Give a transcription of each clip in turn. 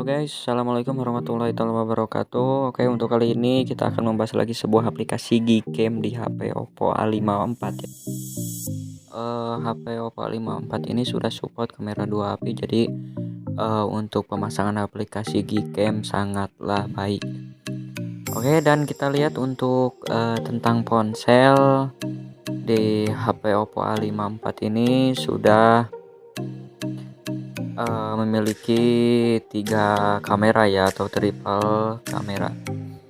Halo guys, assalamualaikum warahmatullahi wabarakatuh. Oke, untuk kali ini kita akan membahas lagi sebuah aplikasi Gcam di HP Oppo A54 ya. HP Oppo A54 ini sudah support kamera 2 API, jadi untuk pemasangan aplikasi Gcam sangatlah baik. Oke, dan kita lihat untuk tentang ponsel di HP Oppo A54 ini sudah memiliki 3 kamera ya, atau triple kamera.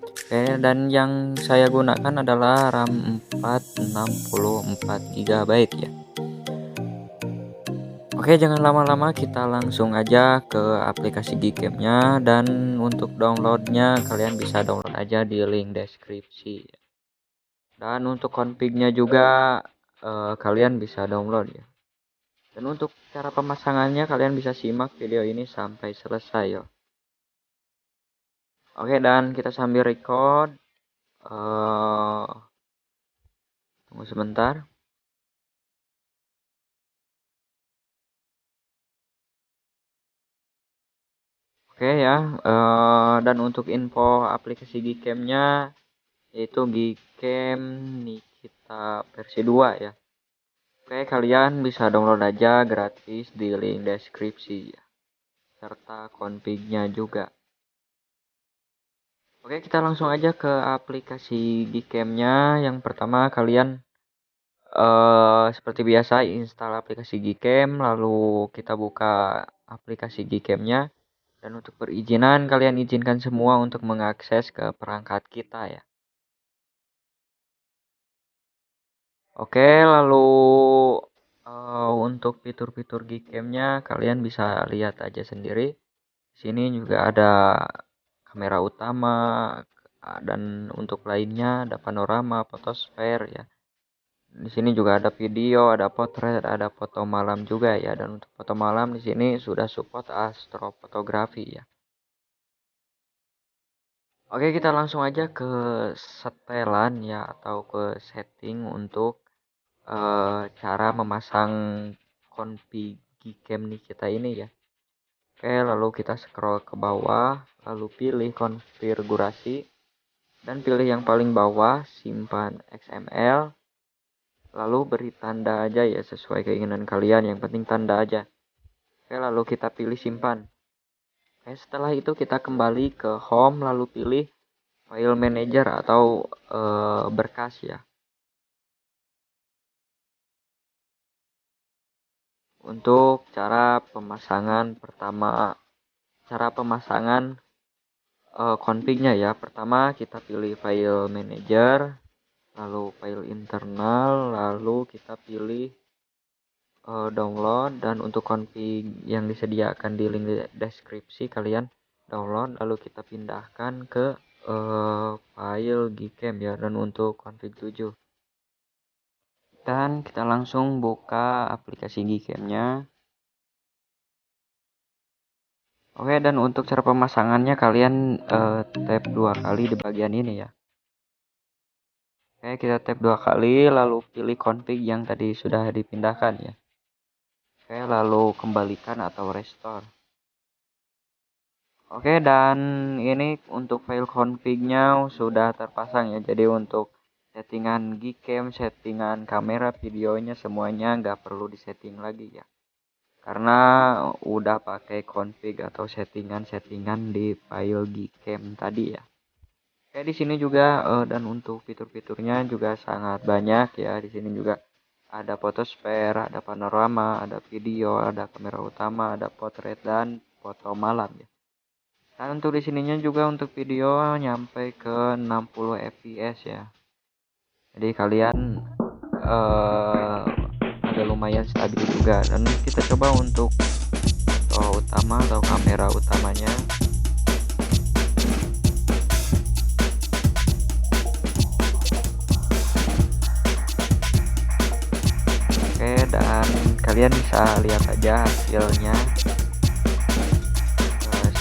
Oke, dan yang saya gunakan adalah RAM 464 GB ya. Oke, jangan lama-lama, kita langsung aja ke aplikasi Gcam-nya, dan untuk downloadnya kalian bisa download aja di link deskripsi. Dan untuk config-nya juga kalian bisa download ya. Dan untuk cara pemasangannya kalian bisa simak video ini sampai selesai ya. Oke, dan kita sambil record. Tunggu sebentar. Oke ya, dan untuk info aplikasi Gcam-nya yaitu Gcam Nikita versi 2 ya. Oke, kalian bisa download aja gratis di link deskripsi ya, serta config-nya juga. Oke, kita langsung aja ke aplikasi Gcam-nya. Yang pertama kalian seperti biasa install aplikasi Gcam, lalu kita buka aplikasi Gcam-nya, dan untuk perizinan kalian izinkan semua untuk mengakses ke perangkat kita ya. Oke, lalu untuk fitur-fitur Gcam-nya kalian bisa lihat aja sendiri. Di sini juga ada kamera utama, dan untuk lainnya ada panorama, photosfer ya. Di sini juga ada video, ada potret, ada foto malam juga ya. Dan untuk foto malam di sini sudah support astrofotografi ya. Oke, kita langsung aja ke setelan ya, atau ke setting untuk cara memasang config Gcam nih kita ini ya. Oke, lalu kita scroll ke bawah, lalu pilih konfigurasi, dan pilih yang paling bawah, simpan XML. Lalu beri tanda aja ya, sesuai keinginan kalian, yang penting tanda aja. Oke, lalu kita pilih simpan. Oke, setelah itu kita kembali ke home, lalu pilih file manager atau berkas ya. Untuk cara pemasangan config-nya ya. Pertama kita pilih file manager, lalu file internal, lalu kita pilih download, dan untuk config yang disediakan di link deskripsi kalian download, lalu kita pindahkan ke file Gcam ya. Dan untuk config 7, dan kita langsung buka aplikasi Gcam-nya. Oke, dan untuk cara pemasangannya kalian tap 2 kali di bagian ini ya. Oke, kita tap 2 kali, lalu pilih config yang tadi sudah dipindahkan ya. Oke, lalu kembalikan atau restore. Oke, dan ini untuk file config-nya sudah terpasang ya. Jadi untuk settingan Gcam, settingan kamera, videonya, semuanya nggak perlu disetting lagi ya, karena udah pakai config atau settingan di file Gcam tadi ya. Oke, di sini juga dan untuk fitur-fiturnya juga sangat banyak ya. Di sini juga ada photosfer, ada panorama, ada video, ada kamera utama, ada potret, dan foto malam ya. Dan untuk di sininya juga untuk video nyampe ke 60 fps ya. Jadi kalian agak lumayan stabil juga. Dan kita coba untuk foto utama atau kamera utamanya. Oke, dan kalian bisa lihat aja hasilnya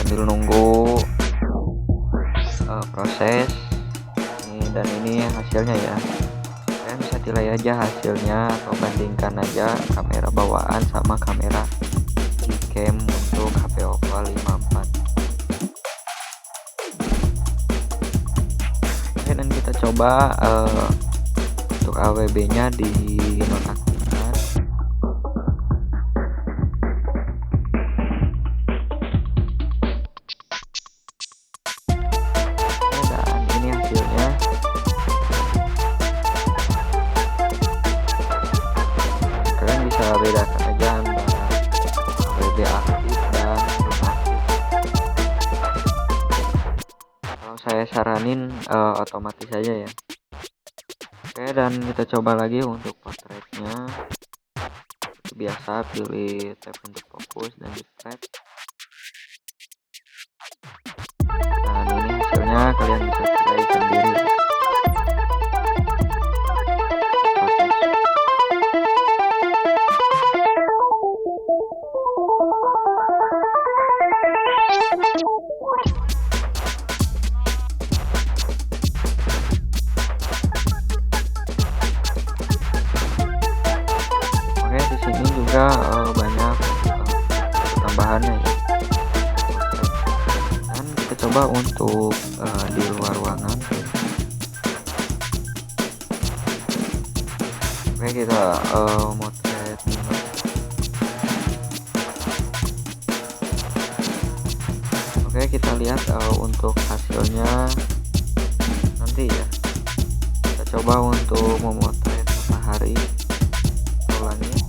sambil nunggu proses ini. Dan ini hasilnya ya. Kalian bisa nilai aja hasilnya atau bandingkan aja kamera bawaan sama kamera Gcam untuk HP Oppo A54. coba untuk AWB nya dinonaktifkan. Dan ini hasilnya. Kalian bisa bedakan aja antara AWB aktif dan non-aktif. Kalau saya saranin otomatis aja ya. Oke, dan kita coba lagi untuk potretnya. Biasa pilih tab untuk fokus dan spread. Nah, ini hasilnya kalian bisa nilai sendiri. Oke, di sini juga banyak tambahannya ya. Dan kita coba untuk di luar ruangan. Oke, kita motret. Oke, kita lihat untuk hasilnya nanti ya. Kita coba untuk memotret matahari. Ulangi.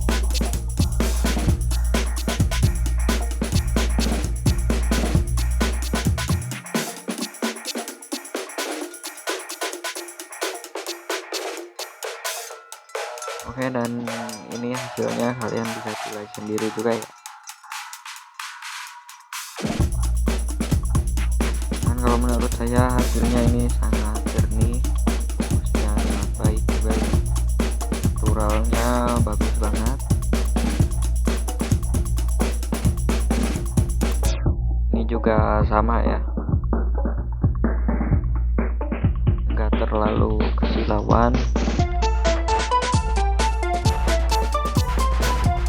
Oke, dan ini hasilnya kalian bisa nilai sendiri juga ya. Dan kalau menurut saya hasilnya ini sangat jernih, fokusnya sangat baik juga ya. Naturalnya bagus banget. Ini juga sama ya, nggak terlalu kesilauan.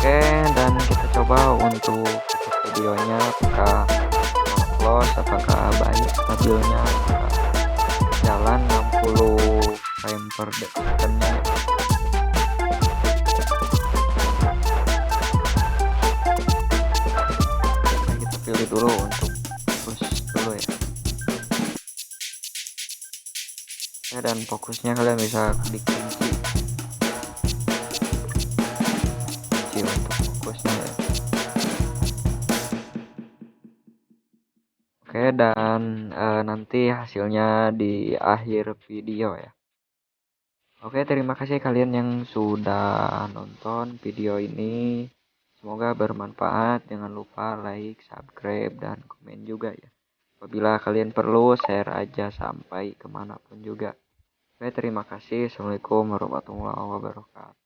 Oke, dan kita coba untuk videonya apakah close, apakah baik stabilnya, apakah jalan 60 frame per second-nya. Nah, kita pilih dulu untuk push dulu ya. Ya, dan fokusnya kalian bisa klik kunci untuk fokusnya ya. Oke, dan nanti hasilnya di akhir video ya. Oke, terima kasih kalian yang sudah nonton video ini. Semoga bermanfaat. Jangan lupa like, subscribe, dan komen juga ya. Apabila kalian perlu, share aja sampai kemanapun juga. Oke, terima kasih. Assalamualaikum warahmatullahi wabarakatuh.